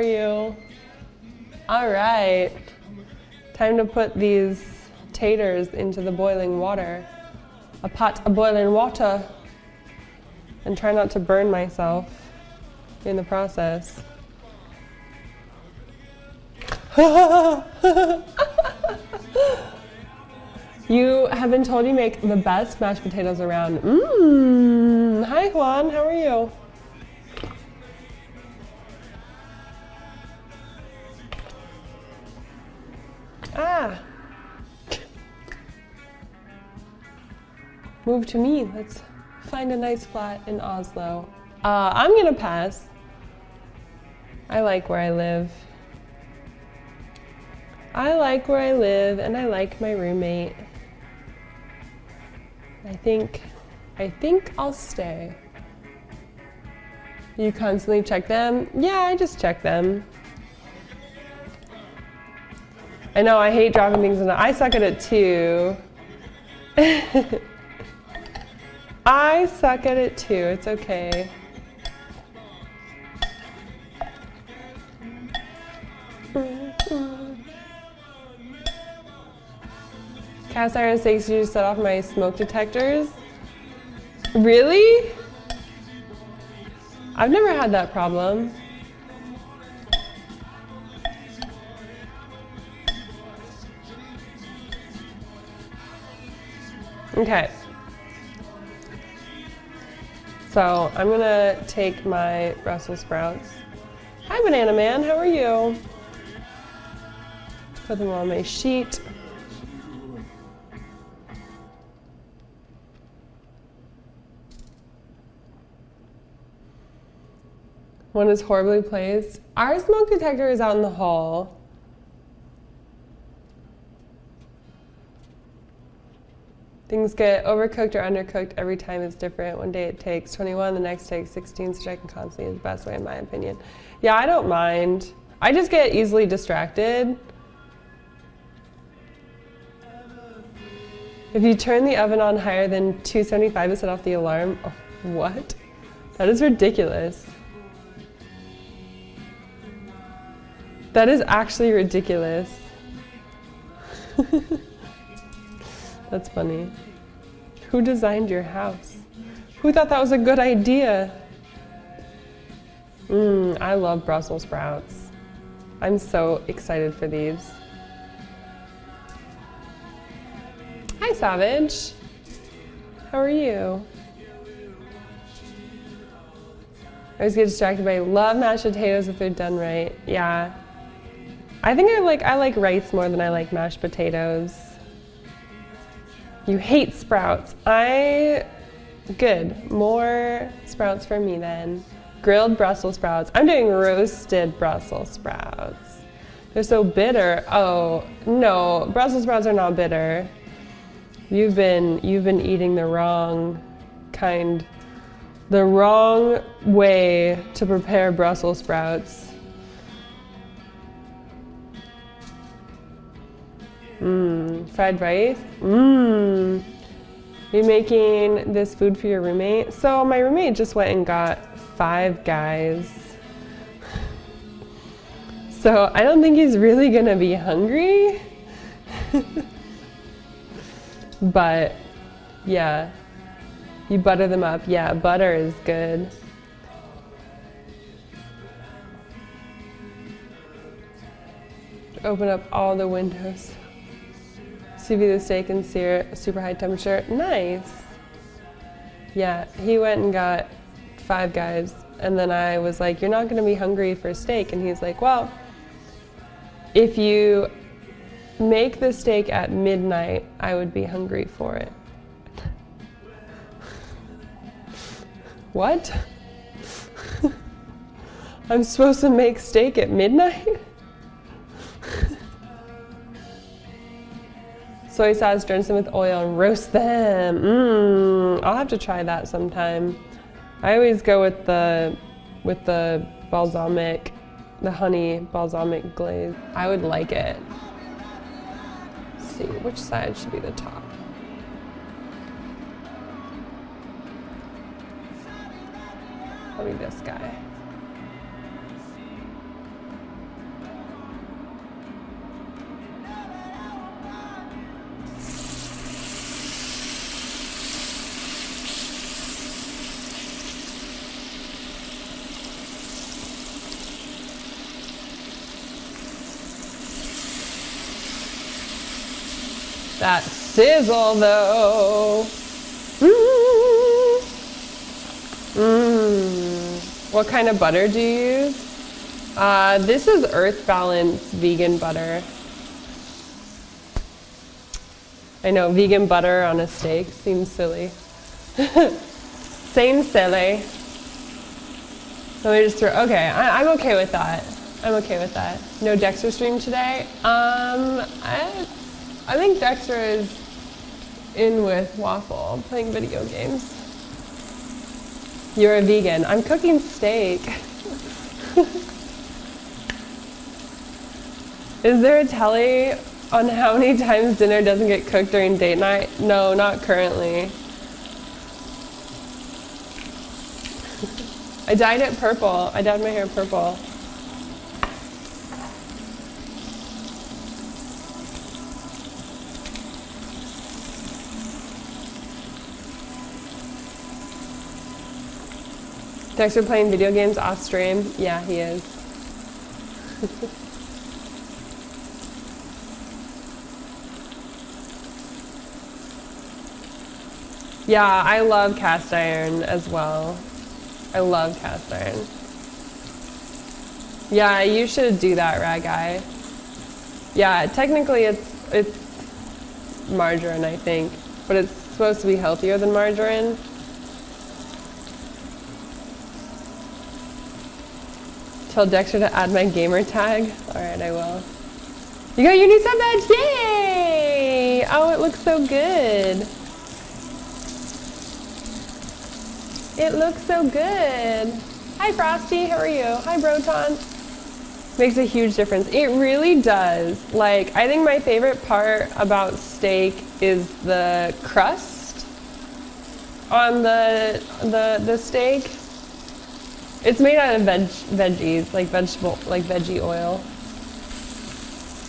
are you? All right. Time to put these taters into the boiling water. A pot of boiling water. And try not to burn myself in the process. You have been told you make the best mashed potatoes around. Hi Juan, how are you? Ah. Move to me. Let's find a nice flat in Oslo. I'm gonna pass. I like where I live. I like where I live and I like my roommate. I think I'll stay. You constantly check them? Yeah, I just check them. I know, I hate dropping things in the, I suck at it too. I suck at it too, it's okay. Cast iron steaks you just set off my smoke detectors? Really? I've never had that problem. Okay. So I'm gonna take my Brussels sprouts. Hi Banana Man, how are you? Put them on my sheet. One is horribly placed. Our smoke detector is out in the hall. Things get overcooked or undercooked every time. It's different. One day it takes 21, the next takes 16, so checking constantly is the best way in my opinion. Yeah, I don't mind. I just get easily distracted. If you turn the oven on higher than 275 to set off the alarm, oh, what? That is ridiculous. That is actually ridiculous. That's funny. Who designed your house? Who thought that was a good idea? I love Brussels sprouts. I'm so excited for these. Hi, Savage. How are you? I always get distracted by love mashed potatoes if they're done right. Yeah. I think I like rice more than I like mashed potatoes. You hate sprouts. Good. More sprouts for me then. Grilled Brussels sprouts. I'm doing roasted Brussels sprouts. They're so bitter. Oh, no. Brussels sprouts are not bitter. You've been eating the wrong kind, the wrong way to prepare Brussels sprouts. Fried rice. You making this food for your roommate? So my roommate just went and got 5 Guys. So I don't think he's really gonna be hungry. But yeah, you butter them up. Yeah, butter is good. Open up all the windows. Sous vide the steak and sear it, super high temperature. Nice. Yeah, he went and got 5 Guys, and then I was like, "You're not going to be hungry for steak," and he's like, "Well, if you make the steak at midnight, I would be hungry for it." What? I'm supposed to make steak at midnight? Soy sauce, drench them with oil and roast them. I'll have to try that sometime. I always go with the balsamic, the honey balsamic glaze. I would like it. Let's see, which side should be the top? Probably this guy. That sizzle though. What kind of butter do you use? This is Earth Balance vegan butter. I know, vegan butter on a steak seems silly. Same silly. Let me just throw, okay, I'm okay with that. I'm okay with that. No Dexter stream today? I think Dexter is in with Waffle, playing video games. You're a vegan. I'm cooking steak. Is there a telly on how many times dinner doesn't get cooked during date night? No, not currently. I dyed it purple. I dyed my hair purple. Dexter playing video games off stream? Yeah, he is. Yeah, I love cast iron as well. I love cast iron. Yeah, you should do that, Rag Guy. Yeah, technically it's margarine, I think, but it's supposed to be healthier than margarine. Tell Dexter to add my gamer tag. All right, I will. You got your new sub badge, yay! Oh, it looks so good. It looks so good. Hi, Frosty, how are you? Hi, Broton. Makes a huge difference. It really does. Like, I think my favorite part about steak is the crust on the steak. It's made out of veggies, like veggie oil,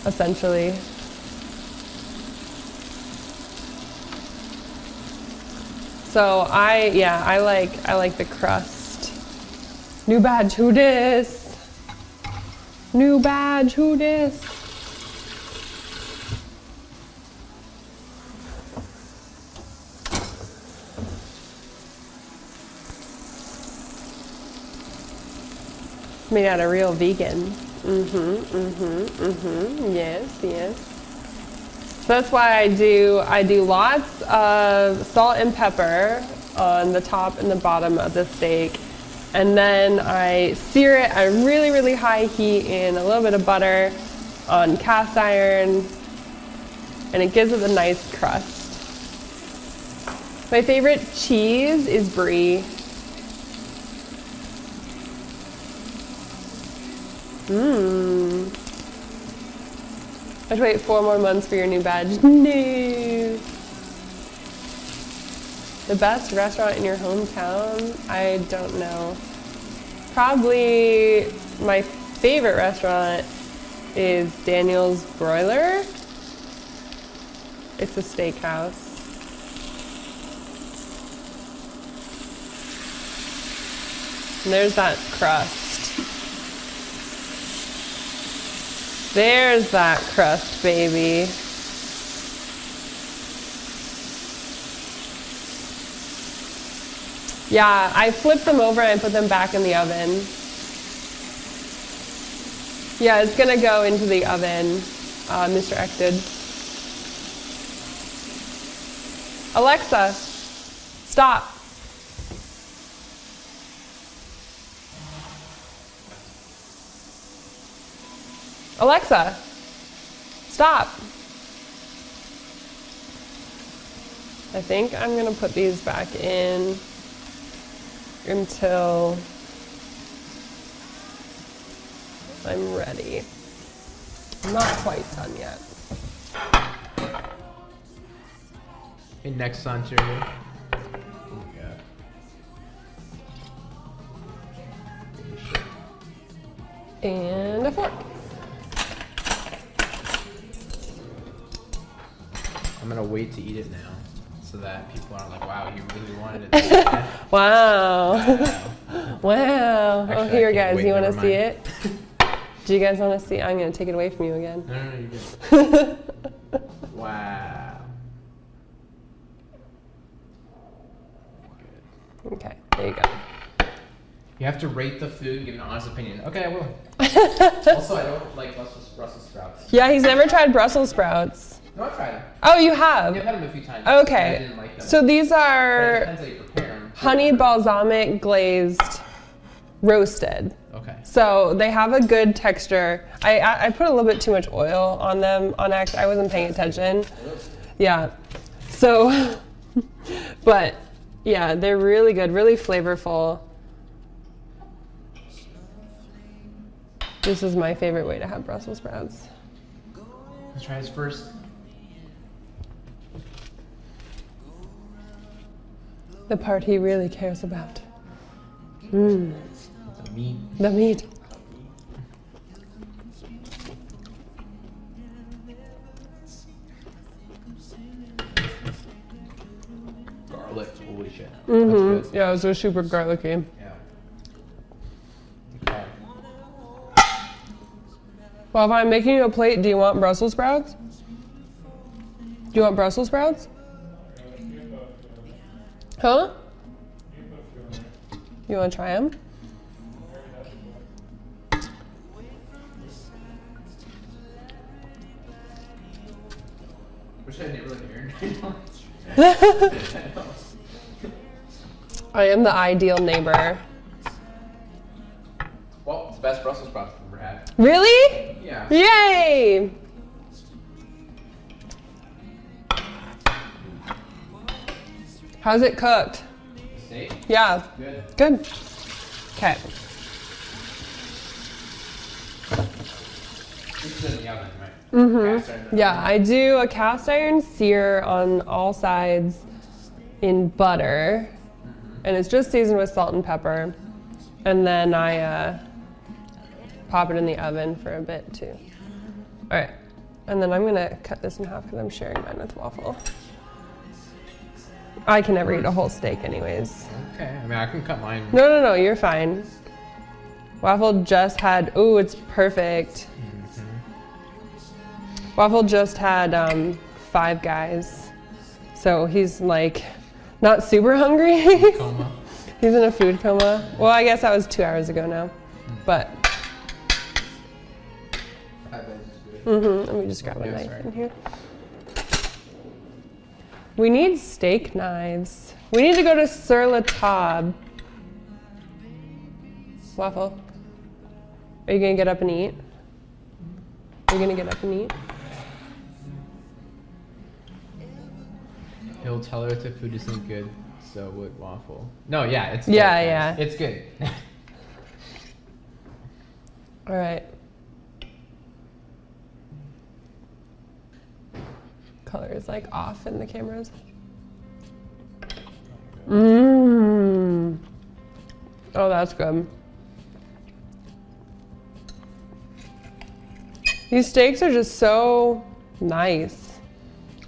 essentially. So I like the crust. New badge, who dis? New badge, who dis? Made out of real vegan. Yes, yes. So that's why I do lots of salt and pepper on the top and the bottom of the steak. And then I sear it at a really, really high heat in a little bit of butter on cast iron. And it gives it a nice crust. My favorite cheese is brie. I have to wait 4 more months for your new badge. No. The best restaurant in your hometown? I don't know. Probably my favorite restaurant is Daniel's Broiler. It's a steakhouse. And there's that crust. There's that crust, baby. Yeah, I flip them over and put them back in the oven. Yeah, it's gonna go into the oven, Mr. Ected. Alexa, stop. Alexa, stop. I think I'm gonna put these back in until I'm ready. I'm not quite done yet. Hey, next Sancho here. And a fork. I'm gonna wait to eat it now, so that people aren't like, "Wow, you really wanted it." Wow. Wow. Actually, Oh, here, I can't guys. wait, You want to never see mind. it? Do you guys want to see? I'm gonna take it away from you again. No, you're good. Wow. Okay, there you go. You have to rate the food and give an honest opinion. Okay, I will. Also, I don't like Brussels sprouts. Yeah, he's never tried Brussels sprouts. No, I've tried them. Oh, you have? Yeah, I've had them a few times. Okay. I didn't like them. So these But it are depends how you prepare them. honey balsamic glazed roasted. Okay. So they have a good texture. I put a little bit too much oil on them on accident. I wasn't paying attention. Yeah. So, but yeah, they're really good, really flavorful. This is my favorite way to have Brussels sprouts. Let's try this first. The part he really cares about. Mmm, The meat. the meat. Garlic. Holy shit. Mm-hmm. That's good. Yeah, those are super garlicky. Yeah. Okay. Well, if I'm making you a plate, do you want Brussels sprouts? Do you want Brussels sprouts? Huh? You want to try them? Wish I never heard. I am the ideal neighbor. Well, it's the best Brussels sprouts I've ever had. Really? Yeah. Yay! How's it cooked? Steak? Yeah. Good. Good. Okay. This is in the oven, right? Mm-hmm. Yeah, I do a cast iron sear on all sides in butter, and it's just seasoned with salt and pepper, and then I pop it in the oven for a bit too. All right, and then I'm gonna cut this in half because I'm sharing mine with Waffle. I can never eat a whole steak anyways. Okay. I mean, I can cut mine. No, you're fine. Waffle just had, ooh, it's perfect. Waffle just had 5 guys, so he's like not super hungry. Coma. He's in a food coma. Well, I guess that was 2 hours ago now, but. Let me just grab a knife in here. We need steak knives. We need to go to Sur La Table. Waffle, are you gonna get up and eat? Are you gonna get up and eat? He'll tell her if the food isn't good, so would Waffle. No, yeah, it's good, Yeah, guys. yeah. It's good. All right. Color is like off in the cameras. Mmm. Oh, that's good. These steaks are just so nice.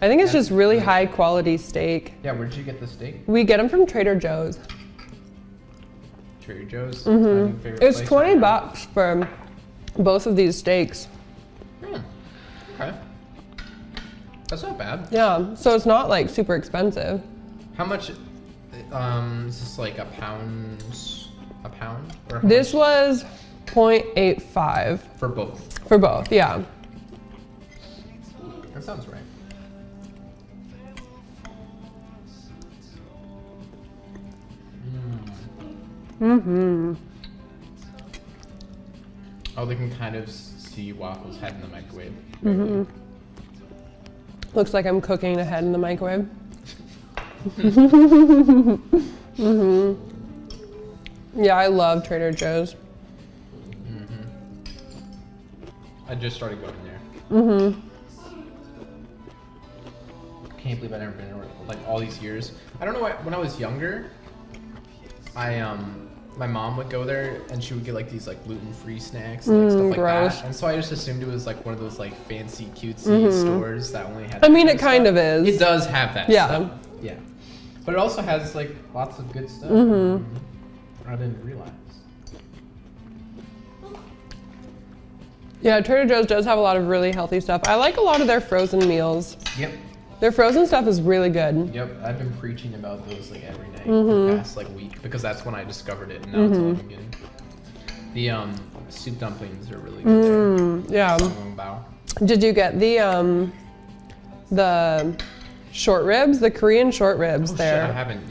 I think it's just really high quality steak. Yeah, where did you get the steak? We get them from Trader Joe's. Trader Joe's. My new favorite It's place 20 right now. bucks for both of these steaks. Okay. That's not bad. Yeah, so it's not like super expensive. How much? Is this like a pound? A pound? Or how This much? was 0.85 For both. for both, yeah. That sounds right. Oh, they can kind of see Waffle's head in the microwave. Looks like I'm cooking a head in the microwave. Yeah, I love Trader Joe's. I just started going there. Can't believe I've never been there like all these years. I don't know why. When I was younger, my mom would go there and she would get like these like gluten-free snacks and like, stuff like gross. that. And so I just assumed it was like one of those like fancy cutesy stores that only had. I mean, that it kind stuff. of is. It does have that. Yeah. Stuff. Yeah. But it also has like lots of good stuff. I didn't realize. Yeah, Trader Joe's does have a lot of really healthy stuff. I like a lot of their frozen meals. Yep. Their frozen stuff is really good. Yep, I've been preaching about those like every night for the past like week because that's when I discovered it, and now it's all I'm getting. The soup dumplings are really good there. Yeah. Bao. Did you get the short ribs, the Korean short ribs Oh, there? shit, I haven't.